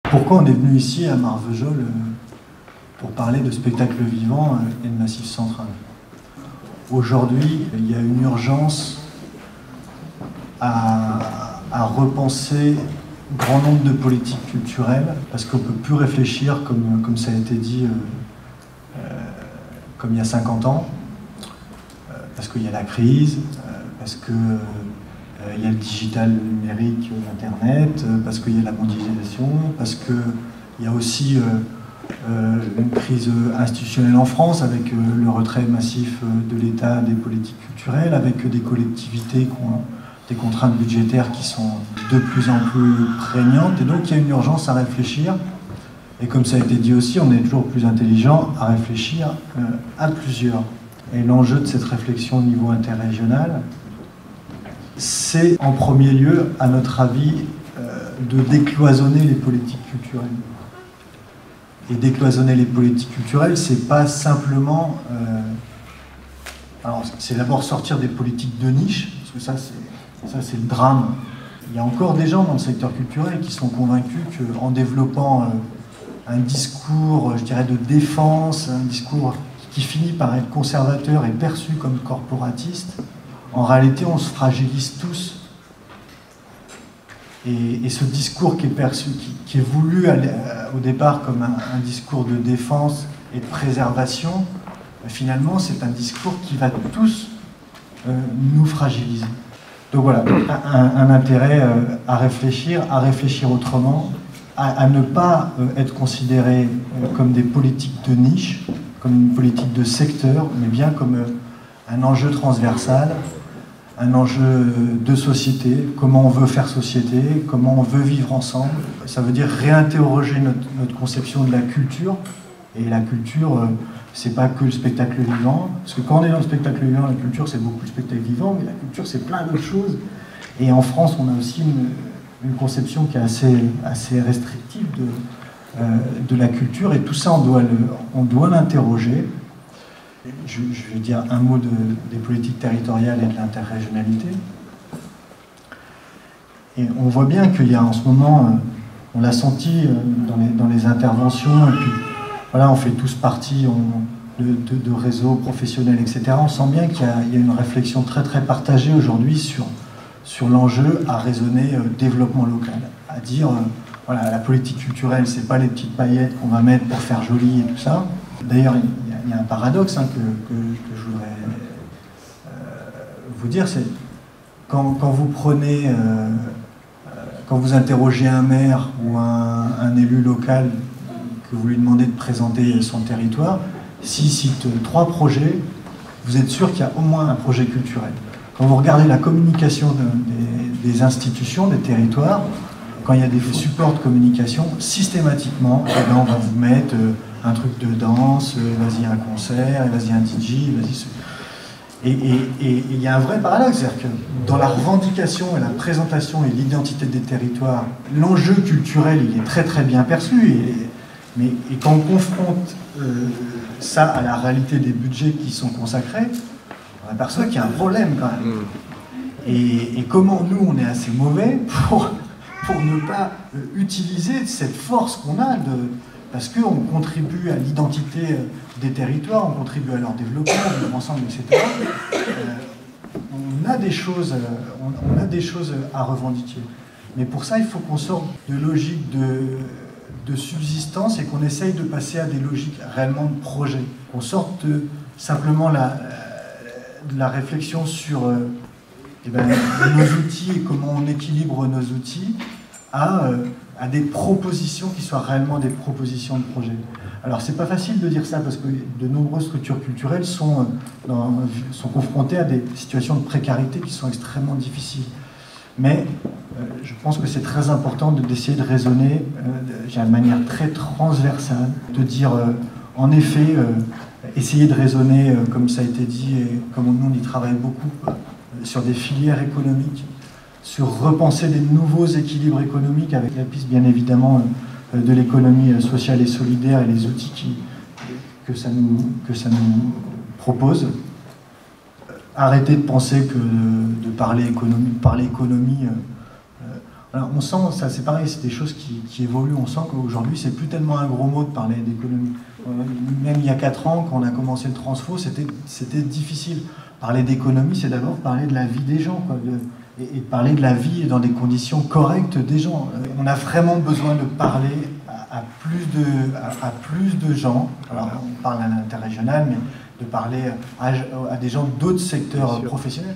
Pourquoi on est venu ici à Marvejols pour parler de spectacle vivant et de Massif Central? Aujourd'hui, il y a une urgence à repenser grand nombre de politiques culturelles, parce qu'on ne peut plus réfléchir comme ça a été dit comme il y a 50 ans, parce qu'il y a la crise, parce qu'il y a le digital, le numérique, l'Internet, parce qu'il y a la mondialisation, parce qu'il y a aussi une crise institutionnelle en France, avec le retrait massif de l'État des politiques culturelles, avec des collectivités qui ont des contraintes budgétaires qui sont de plus en plus prégnantes. Et donc il y a une urgence à réfléchir. Et comme ça a été dit aussi, on est toujours plus intelligent à réfléchir à plusieurs. Et l'enjeu de cette réflexion au niveau interrégional, c'est en premier lieu, à notre avis, de décloisonner les politiques culturelles. Et décloisonner les politiques culturelles, c'est pas simplement... alors, c'est d'abord sortir des politiques de niche, parce que ça c'est le drame. Il y a encore des gens dans le secteur culturel qui sont convaincus qu'en développant un discours, je dirais, de défense, un discours qui finit par être conservateur et perçu comme corporatiste, en réalité, on se fragilise tous. Et ce discours qui est perçu, qui est voulu au départ comme un discours de défense et de préservation, finalement, c'est un discours qui va tous nous fragiliser. Donc voilà, un intérêt à réfléchir autrement, à ne pas être considéré comme des politiques de niche, comme une politique de secteur, mais bien comme un enjeu transversal, un enjeu de société, comment on veut faire société, comment on veut vivre ensemble. Ça veut dire réinterroger notre conception de la culture. Et la culture, c'est pas que le spectacle vivant. Parce que quand on est dans le spectacle vivant, la culture, c'est beaucoup le spectacle vivant, mais la culture, c'est plein d'autres choses. Et en France, on a aussi une conception qui est assez restrictive de la culture. Et tout ça, on doit l'interroger. Je vais dire un mot des politiques territoriales et de l'interrégionalité. Et on voit bien qu'il y a en ce moment, on l'a senti dans les interventions, et puis voilà, on fait tous partie de réseaux professionnels, etc. On sent bien qu'il y a une réflexion très très partagée aujourd'hui sur l'enjeu à raisonner développement local, à dire voilà, la politique culturelle, c'est pas les petites paillettes qu'on va mettre pour faire joli et tout ça. D'ailleurs, il y a un paradoxe que je voudrais vous dire, c'est quand vous prenez, quand vous interrogez un maire ou un élu local, que vous lui demandez de présenter son territoire, s'il cite 3 projets, vous êtes sûr qu'il y a au moins un projet culturel. Quand vous regardez la communication des institutions, des territoires, quand il y a des supports de communication, systématiquement, on va vous mettre un truc de danse, vas-y un concert, vas-y un DJ, vas-y... Et il y a un vrai paradoxe, c'est-à-dire que dans la revendication et la présentation et l'identité des territoires, l'enjeu culturel, il est très très bien perçu, mais quand on confronte ça à la réalité des budgets qui sont consacrés, on aperçoit qu'il y a un problème quand même. Et comment nous, on est assez mauvais pour ne pas utiliser cette force qu'on a, parce qu'on contribue à l'identité des territoires, on contribue à leur développement, au vivre ensemble, etc. On a des choses à revendiquer. Mais pour ça, il faut qu'on sorte de logique de subsistance et qu'on essaye de passer à des logiques réellement de projet. Qu'on sorte simplement de la réflexion sur nos outils et comment on équilibre nos outils à des propositions qui soient réellement des propositions de projet. Alors c'est pas facile de dire ça parce que de nombreuses structures culturelles sont confrontées à des situations de précarité qui sont extrêmement difficiles. Mais je pense que c'est très important d'essayer de raisonner de manière très transversale, de dire en effet, essayer de raisonner, comme ça a été dit, et comme nous on y travaille beaucoup, sur des filières économiques, sur repenser des nouveaux équilibres économiques avec la piste bien évidemment de l'économie sociale et solidaire et les outils que ça nous propose. Arrêter de penser que de parler économie, Alors, on sent, ça c'est pareil, c'est des choses qui évoluent. On sent qu'aujourd'hui, c'est plus tellement un gros mot de parler d'économie. Même il y a 4 ans, quand on a commencé le transfo, c'était difficile. Parler d'économie, c'est d'abord parler de la vie des gens, quoi, et parler de la vie dans des conditions correctes des gens. On a vraiment besoin de parler à plus de gens. Alors, on parle à l'interrégional, mais de parler à des gens d'autres secteurs professionnels.